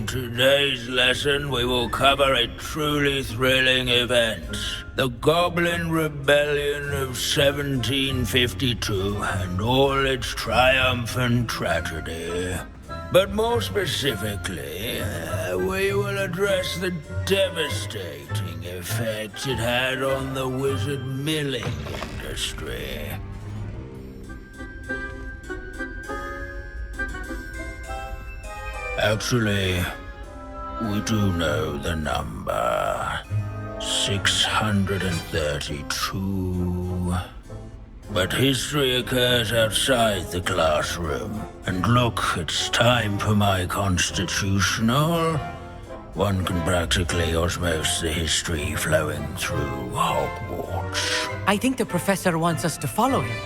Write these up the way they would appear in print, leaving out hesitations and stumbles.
In today's lesson, we will cover a truly thrilling event. The Goblin Rebellion of 1752 and all its triumphant tragedy. But more specifically, we will address the devastating effect it had on the wizard milling industry. Actually, we do know the number. 632. But history occurs outside the classroom. And look, it's time for my constitutional. One can practically osmose the history flowing through Hogwarts. I think the professor wants us to follow him.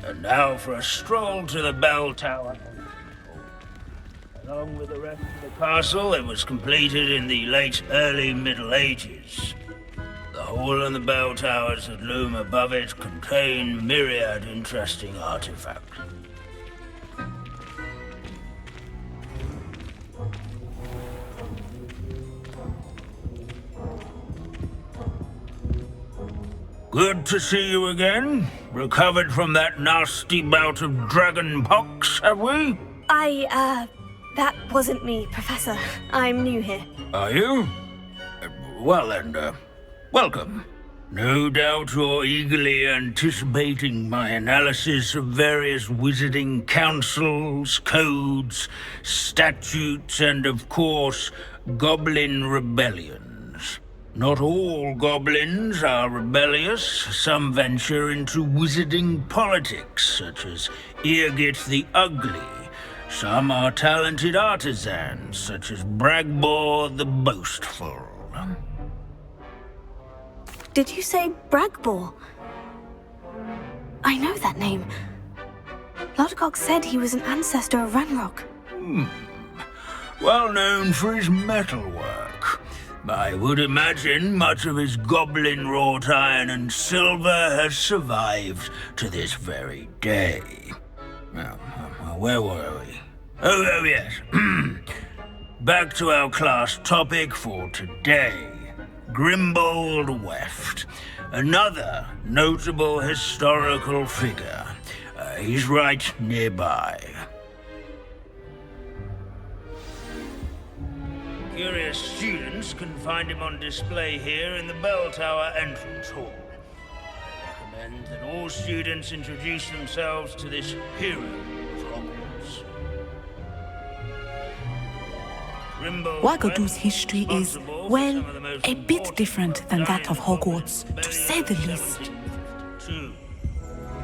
And now for a stroll to the bell tower. Along with the rest of the castle, it was completed in the late early Middle Ages. The hall and the bell towers that loom above it contain myriad interesting artifacts. Good to see you again. Recovered from that nasty bout of dragon pox, have we? That wasn't me, Professor. I'm new here. Are you? Well then, welcome. No doubt you're eagerly anticipating my analysis of various wizarding councils, codes, statutes, and of course, goblin rebellions. Not all goblins are rebellious. Some venture into wizarding politics, such as Eargit the Ugly. Some are talented artisans, such as Bragbor the Boastful. Did you say Bragbor? I know that name. Lodgok said he was an ancestor of Ranrock. Well known for his metalwork. I would imagine much of his goblin wrought iron and silver has survived to this very day. Now, where were we? Oh yes. Back to our class topic for today. Grimbold Weft. Another notable historical figure. He's right nearby. Curious students can find him on display here in the bell tower entrance hall. I recommend that all students introduce themselves to this hero of Hogwarts. Wagadu's history is, well, a bit different than that of Hogwarts, to say the least.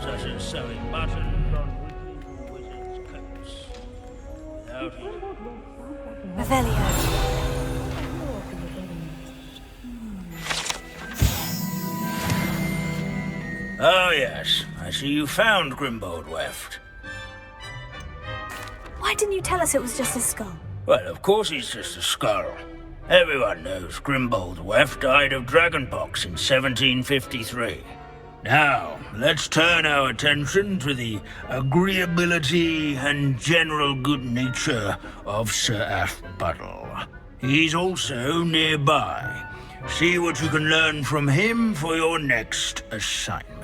Such as sewing buttons on wizards' coats. Revelio. Oh yes, I see you found Grimbold Weft. Why didn't you tell us it was just a skull? Well, of course he's just a skull. Everyone knows Grimbold Weft died of dragonpox in 1753. Now, let's turn our attention to the agreeability and general good nature of Sir Aphbuttle. He's also nearby. See what you can learn from him for your next assignment.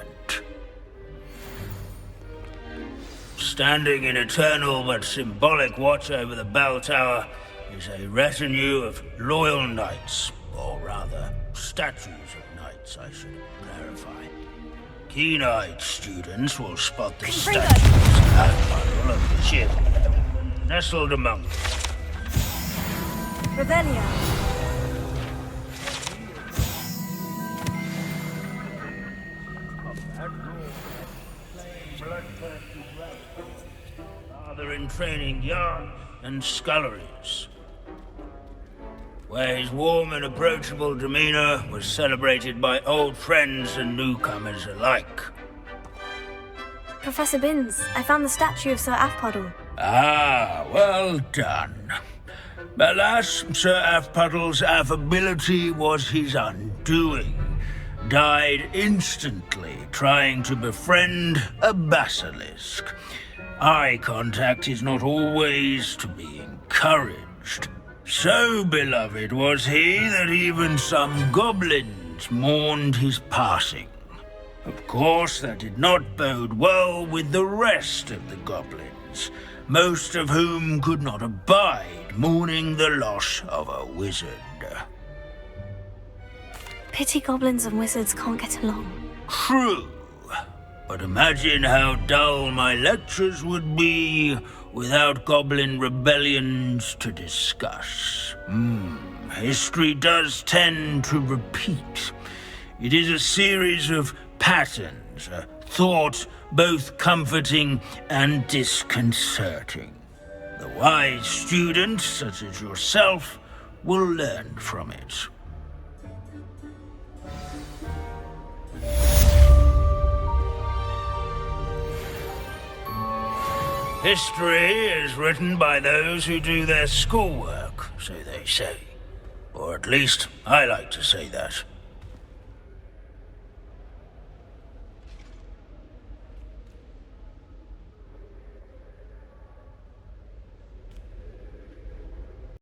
Standing in eternal but symbolic watch over the bell tower is a retinue of loyal knights, or rather, statues of knights, I should clarify. Keen-eyed students will spot the statues of Aphbuttle of the ship, nestled among them. Revelio. Father in training yards and sculleries, where his warm and approachable demeanor was celebrated by old friends and newcomers alike. Professor Binns, I found the statue of Sir Aphbuttle. Ah, well done. Alas, Sir Aphbuttle's affability was his undoing. Died instantly trying to befriend a basilisk. Eye contact is not always to be encouraged. So beloved was he that even some goblins mourned his passing. Of course, that did not bode well with the rest of the goblins, most of whom could not abide mourning the loss of a wizard. Pity goblins and wizards can't get along. True. But imagine how dull my lectures would be without goblin rebellions to discuss. History does tend to repeat. It is a series of patterns, a thought both comforting and disconcerting. The wise student, such as yourself, will learn from it. History is written by those who do their schoolwork, so they say. Or at least, I like to say that.